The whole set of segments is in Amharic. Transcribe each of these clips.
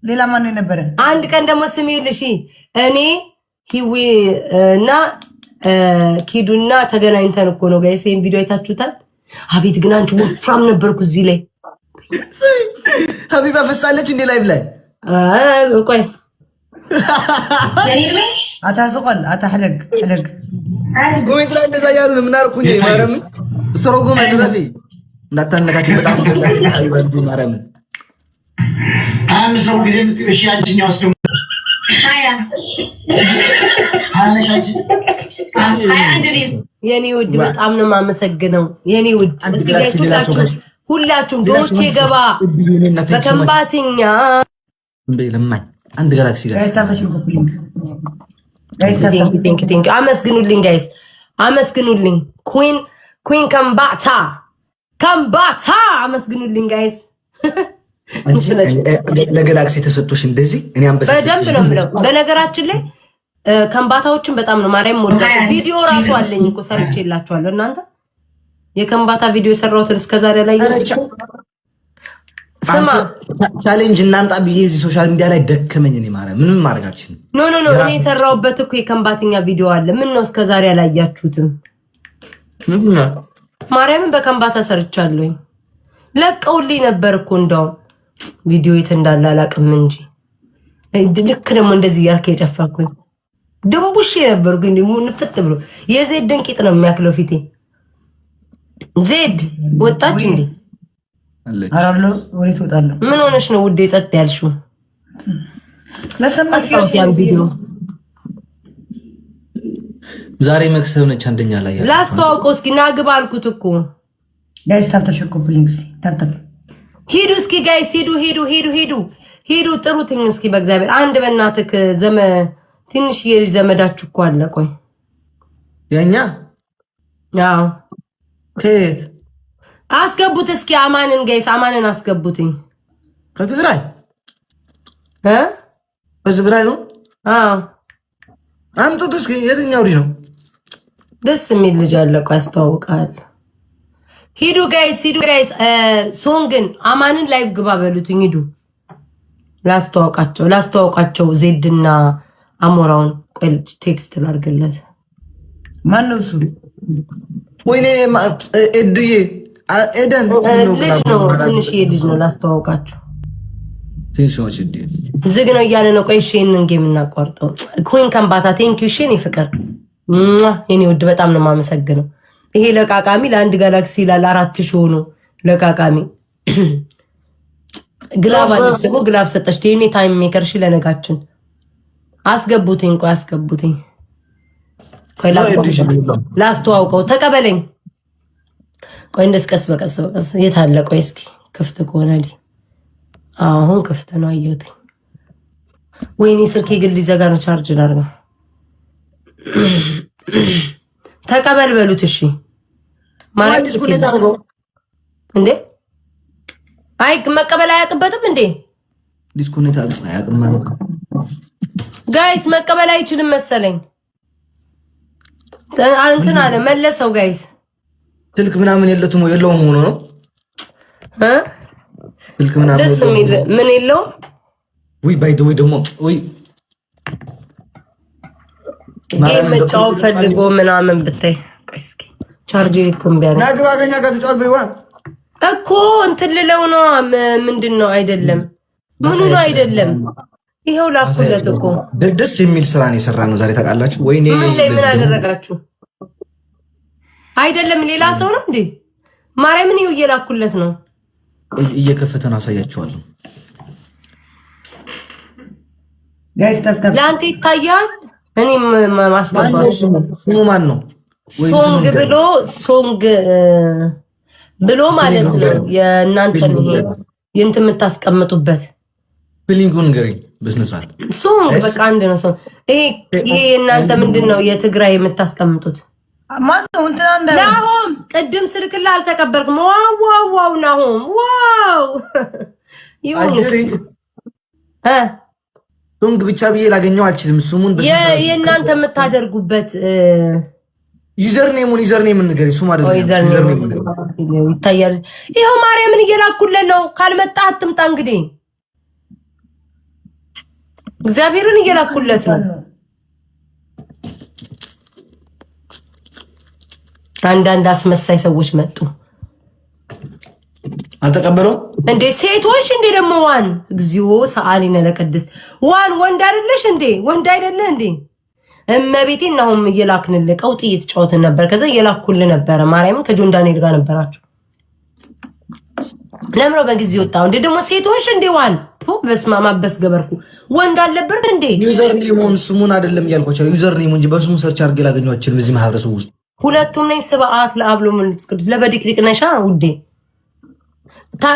ሌላ ማን ነበረ? አንድ ቀን ደግሞ ስሚልሽ እኔ ሂዊ እና ኪዱና ተገናኝተን እኮ ነው ጋይስ። ይሄን ቪዲዮ አይታችሁታል? አቤት ግን አንቺ ወፍራም ነበርኩ እዚህ ላይ። ሀቢባ ፈሳለች እንዴ ላይቭ ላይ? ቆይ አታስቆል አታሕለግ ሕለግ ኮሜንት ላይ እንደዛ ያሉ ምን አርኩኝ ማረም ሰሮጎ ማድረሲ እንዳታነካኪ በጣም እንደታችሁ ሀቢባ እንዴ ማረም አምስት ነው ጊዜ ምትሽ አንቺኛው ወስዶ የኔ ውድ በጣም ነው የማመሰግነው የኔ ውድ። ሁላችሁም ዶቼ ገባ በከምባትኛ ለማኝ አንድ ጋላክሲ ጋይስ አመስግኑልኝ ጋይስ አመስግኑልኝ። ኩዊን ከምባታ አመስግኑልኝ ጋይስ። ለጋላክሲ ተሰጥቶሽ እንደዚህ እኔ አንበሳ በደንብ ነው የምለው። በነገራችን ላይ ከምባታዎችን በጣም ነው ማርያም ወዳቸው። ቪዲዮ ራሱ አለኝ እኮ ሰርቼላችኋለሁ። እናንተ የከምባታ ቪዲዮ የሰራሁትን እስከዛሬ ላይ ስማ ቻሌንጅ እናምጣ ብዬ እዚህ ሶሻል ሚዲያ ላይ ደከመኝ። እኔ ማርያም ምንም ማድረጋችን ኖ እኔ የሰራሁበት እኮ የከምባትኛ ቪዲዮ አለ። ምን ነው እስከዛሬ አላያችሁትም? ማርያምን በከምባታ ሰርቻለሁ። ለቀውልኝ ነበር እኮ እንደው ቪዲዮ የት እንዳለ አላውቅም እንጂ ልክ ደግሞ እንደዚህ ያልከ የጨፋኩኝ ድንቡሽ ነበር። ግን ደግሞ ንፍጥ ብሎ የዜድ ድንቂጥ ነው የሚያክለው ፊቴ። ዜድ ወጣች እንዴ? አራሎ ወሬት ወጣለሁ። ምን ሆነሽ ነው ውዴ ጸጥ ያልሽው? ለሰማችሁ ቪዲዮ ዛሬ መክሰብ ነች አንደኛ ላይ ያለው ላስተዋውቀው እስኪ ናግባ አልኩት እኮ ጋይስ ታብታሽኮብልኝ እስኪ ታብታብ ሂዱ እስኪ ጋይስ ሂዱ ጥሩትኝ እስኪ በእግዚአብሔር። አንድ በእናትህ ትንሽ የልጅ ዘመዳችሁ እኮ አለ። ቆይ የኛ አዎ ከየት አስገቡት እስኪ አማንን ጋይስ አማንን አስገቡትኝ። ከትግራይ ከትግራይ ነው? አዎ አምጡት እስኪ። የትኛው ልጅ ነው? ደስ የሚል ልጅ አለ። ቆይ አስተዋውቃለሁ። ሂዱ ጋይስ ሶንግን አማንን ላይቭ ግባ በሉትኝ። ሂዱ ላስተዋውቃቸው ዜድና አሞራውን። ቆይ ቴክስት ላድርግለት። ማን ነው እሱ? ወይኔ ኤድዬ ኤደን ልጅ ነው ትንሽዬ ልጅ ነው። ላስተዋውቃችሁ ትንሽዎች እዲ ዝግ ነው እያለ ነው። ቆይ እሺን ጌም እናቋርጠው። ኩዊን ከምባታ ቴንኪው እሺ። እኔ ፍቅር የኔ ውድ በጣም ነው የማመሰግነው። ይሄ ለቃቃሚ ለአንድ ጋላክሲ ይላል 4000 ሆኖ ለቃቃሚ ግላብ አለች ደግሞ ግላብ ሰጠች። ዴኔ ታይም ሜከር እሺ ለነጋችን አስገቡትኝ። ቆይ አስገቡትኝ። ቆይ ላስተዋውቀው ተቀበለኝ። ቆይ እንደስቀስ በቀስ የት አለ? ቆይ እስኪ ክፍት ከሆነ አሁን ክፍት ነው አየሁት። ወይኔ ስልኬ ግን ሊዘጋ ነው። ቻርጅ ላድርገው። ተቀበል በሉት እሺ። ማለት ዲስኮኔክት አድርገው እንዴ? አይ መቀበል አያውቅበትም እንዴ? ዲስኮኔክት አድርገው አያውቅም ማለት ጋይስ መቀበል አይችልም መሰለኝ። እንትን አለ መለሰው ጋይስ። ስልክ ምናምን የለውም ሆኖ ነው ስልክ ምናምን ደስ የሚል ምን የለውም። ወይ ባይ ወይ ደግሞ ወይ ጌም መጫወት ፈልጎ ምናምን ብታይ። ቆይ እስኪ ቻርጅ ይኮም ቢያረ ናግባ ገኛ ጋር ተጫወት በይዋ እኮ እንትን ልለው ነው። ምንድን ነው አይደለም ምኑ ነው አይደለም። ይሄው ላኩለት እኮ ደስ የሚል ስራ ነው የሰራ ነው ዛሬ ታውቃላችሁ። ወይኔ ምን አደረጋችሁ? አይደለም ሌላ ሰው ነው እንዴ? ማርያምን ይኸው እየላኩለት ነው። እየከፈተ ነው አሳያችኋለሁ። ጋይስ ታብታብ ለአንተ ይታያል። እኔም ማስገባው ስሙ ማን ነው? ሶንግ ብሎ ማለት ነው። የእናንተን ይሄ የእንትን የምታስቀምጡበት ፕሊንጉን ግሪን በስነስርዓት ሶንግ በቃ አንድ ነው። ሰው ይሄ እናንተ ምንድነው የትግራይ የምታስቀምጡት? ማን ነው እንትና እንደ ናሆም ቅድም ስልክላ አልተቀበልኩም። ዋው ናሆም ዋው አጅሪት ሶንግ ብቻ ብዬ ላገኘው አልችልም። ስሙን በስነስርዓት የእናንተ የምታደርጉበት ዩዘርኔም ንገሪኝ። ስሙ አይደለም ዩዘርኔም ይታያል። ይሄው ማርያምን እየላኩለት ነው። ካልመጣ አትምጣ እንግዲህ እግዚአብሔርን እየላኩለት ነው። አንዳንድ አስመሳይ ሰዎች መጡ። አልተቀበለው እንዴ ሴቶች እንዴ ደግሞ ዋን እግዚኦ ሰአሊነ ለቅድስት ዋን ወንድ አይደለሽ እንዴ? ወንድ አይደለ እንዴ? እመቤቴን አሁን እየላክንልህ ቀውጥ እየተጫወትን ነበር። ከዛ እየላኩልህ ነበረ። ማርያምን ከጆን ዳንኤል ጋር ነበራችሁ። ለምሮ በጊዜ ወጣው እንዴ ደግሞ ሴቶች እንዴ ዋን በስማማበስ ገበርኩ ወንድ አልነበር እንዴ? ዩዘር ኔሙን ስሙን አይደለም ያልኳቸው ዩዘር ኔሙን እንጂ በስሙ ሰርች አድርጌ ላገኘኋቸው በዚህ ማህበረሰብ ውስጥ ሁለቱም ነኝ ስብዓት ለአብሎ መንፈስ ቅዱስ ለበዲቅዲቅ ነሻ ውዴ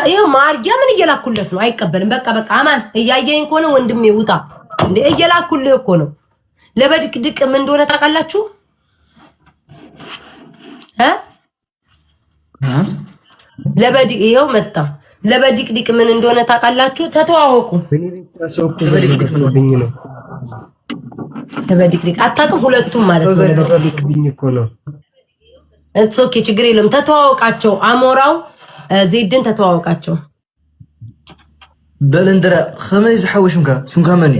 ይሄው ማርጊያ ምን እየላኩለት ነው? አይቀበልም። በቃ አማን እያየኝ ከሆነ ወንድሜ ውጣ እንዴ እየላኩልህ እኮ ነው። ለበዲቅዲቅ ምን እንደሆነ ታውቃላችሁ? ለበዲቅ ይሄው መጣ። ለበዲቅዲቅ ምን እንደሆነ ታውቃላችሁ? ተተዋወቁ። ለበዲቅዲቅ አታውቅም? ሁለቱም ማለት ነው። ለበዲቅዲቅ እኮ ነው። ኦኬ ችግር የለም። ተተዋወቃቸው። አሞራው ዜድን ተተዋወቃቸው። በለንደራ ከመይ ዝሐወሽምካ ሱምካ መን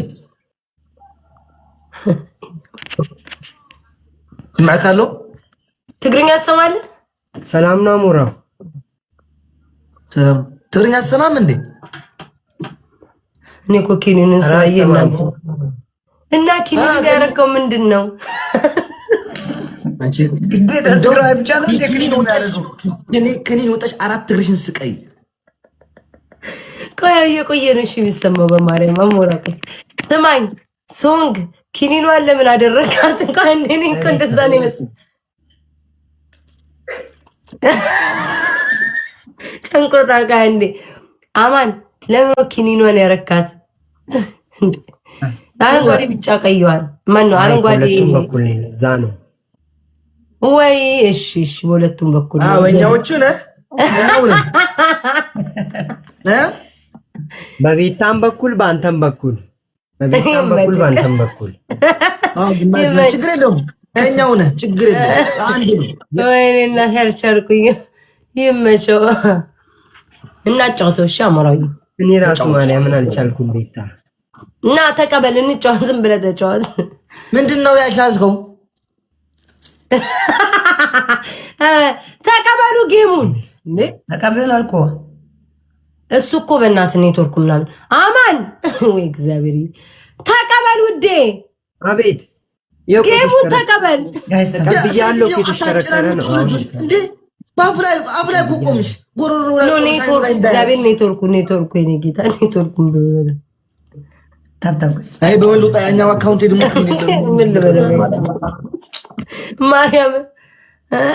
ትማዕካሎ ትግርኛ ትሰማለህ? ሰላም ነው አሞራው። ሰላም ትግርኛ ትሰማም እንዴ? እኔ እኮ ኪኒንን ሳይና እና ኪኒን ያደረገው ምንድን ነው? አንቺ ከኔን ወጣሽ አራት እግርሽን ስቀይ የቆየ ነው እሺ የሚሰማው በማርያም አሞራ ስማኝ ሶንግ ኪኒኗን ለምን አደረጋት? እንኳን እኔ እኮ እንደዛ ነው ይመስል ጨንቆታ ጋር እንዴ አማን ለምን ኪኒኗን ያረካት? አረንጓዴ ብጫ ቀይዋል ማን ነው አረንጓዴ በኩል ለዛ ነው ወይ? እሺ በሁለቱም በኩል ወኛዎቹ ነህ በቤታም በኩል በአንተም በኩል በቤታም በኩል በአንተም በኩል ችግር የለውም። ከኛው ነህ ችግር የለውም። አንድ ነው። ወይኔና ሄርቻልኩኝ ይመቸው እናጫውተው። እሺ አሞራው እኔ ራሱ ማርያምን አልቻልኩም። ቤታ እና ተቀበል እንጫወት። ዝም ብለህ ተጫወት። ምንድነው ያልቻልከው? ተቀበሉ ጌሙን እንዴ ተቀበልን እኮ እሱ እኮ በእናትህ ኔትወርኩ ምናምን አማን ወይ እግዚአብሔር ተቀበል ውዴ። አቤት ጌሙን ተቀበል ተቀብያለሁ። ከተሽከረከረ ነው እንዴ አፍ ላይ ቆምሽ ጎሮሮ ላይ ኔትወርክ እግዚአብሔር ኔትወርኩ የኔ ጌታ ኔትወርኩን ብለ ታብታብ አይ በመልውጣ ያኛው አካውንት ደግሞ ምን ልበለው ማርያም